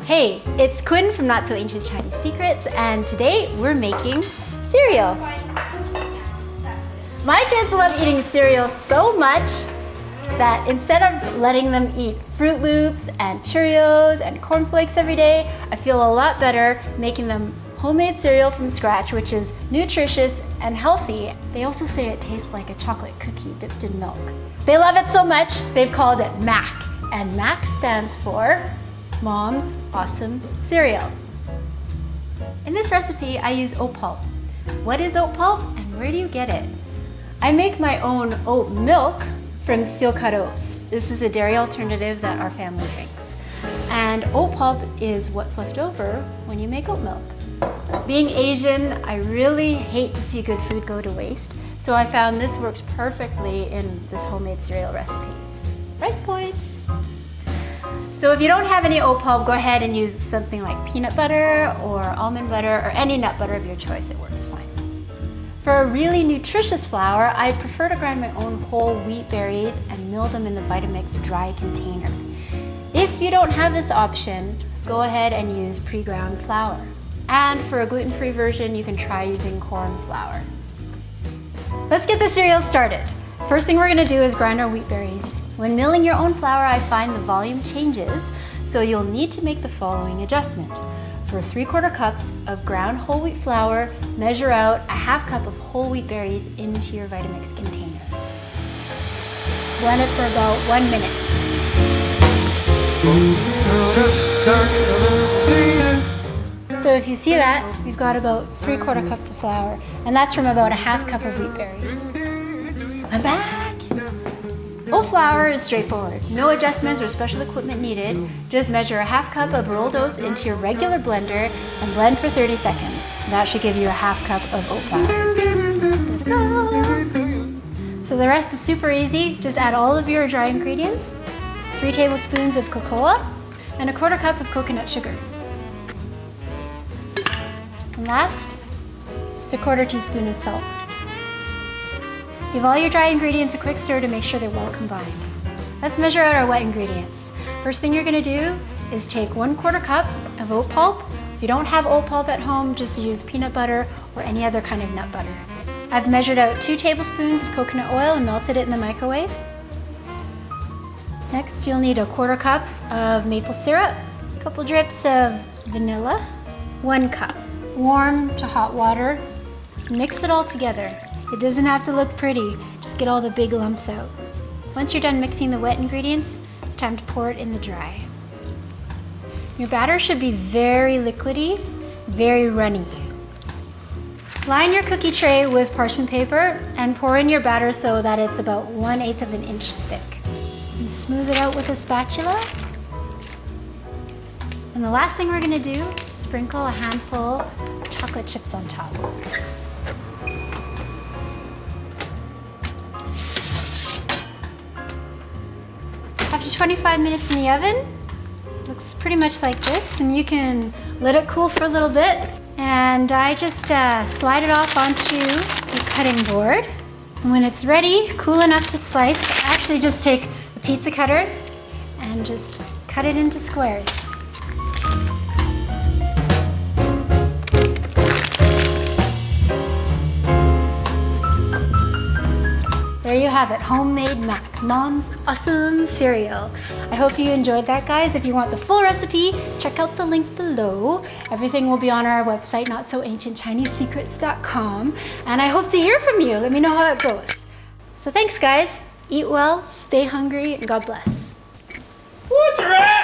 Hey, it's Quin from Not So Ancient Chinese Secrets, and today we're making cereal. My kids love eating cereal so much that instead of letting them eat Fruit Loops and Cheerios and cornflakes every day, I feel a lot better making them homemade cereal from scratch, which is nutritious and healthy. They also say it tastes like a chocolate cookie dipped in milk. They love it so much, they've called it M.A.C, and M.A.C stands for Mom's Awesome Cereal. In this recipe, I use oat pulp. What is oat pulp and where do you get it? I make my own oat milk from steel-cut oats. This is a dairy alternative that our family drinks. And oat pulp is what's left over when you make oat milk. Being Asian, I really hate to see good food go to waste, so I found this works perfectly in this homemade cereal recipe. Price points! So if you don't have any oat pulp, go ahead and use something like peanut butter or almond butter or any nut butter of your choice, it works fine. For a really nutritious flour, I prefer to grind my own whole wheat berries and mill them in the Vitamix dry container. If you don't have this option, go ahead and use pre-ground flour. And for a gluten-free version, you can try using corn flour. Let's get the cereal started. First thing we're gonna do is grind our wheat berries. When milling your own flour, I find the volume changes, so you'll need to make the following adjustment. For 3/4 cups of ground whole wheat flour, measure out a 1/2 cup of whole wheat berries into your Vitamix container. Blend it for about 1 minute. So if you see that, we've got about 3/4 cups of flour, and that's from about a 1/2 cup of wheat berries. I'm back! Oat flour is straightforward. No adjustments or special equipment needed. Just measure a 1/2 cup of rolled oats into your regular blender and blend for 30 seconds. That should give you a 1/2 cup of oat flour. So the rest is super easy. Just add all of your dry ingredients, 3 tablespoons of cocoa, and a 1/4 cup of coconut sugar. And last, just a 1/4 teaspoon of salt. Give all your dry ingredients a quick stir to make sure they're well combined. Let's measure out our wet ingredients. First thing you're gonna do is take 1/4 cup of oat pulp. If you don't have oat pulp at home, just use peanut butter or any other kind of nut butter. I've measured out 2 tablespoons of coconut oil and melted it in the microwave. Next, you'll need a 1/4 cup of maple syrup, a couple drips of vanilla, 1 cup. Warm to hot water. Mix it all together. It doesn't have to look pretty, just get all the big lumps out. Once you're done mixing the wet ingredients, it's time to pour it in the dry. Your batter should be very liquidy, very runny. Line your cookie tray with parchment paper and pour in your batter so that it's about 1/8 of an inch thick. And smooth it out with a spatula. And the last thing we're gonna do, sprinkle a handful of chocolate chips on top. After 25 minutes in the oven, looks pretty much like this, and you can let it cool for a little bit. And I just slide it off onto the cutting board. And when it's ready, cool enough to slice, I actually just take a pizza cutter and just cut it into squares. There you have it, homemade M.A.C, Mom's Awesome Cereal. I hope you enjoyed that, guys. If you want the full recipe, check out the link below. Everything will be on our website, notsoancientchinesesecrets.com. And I hope to hear from you. Let me know how it goes. So thanks, guys. Eat well, stay hungry, and God bless. What's right?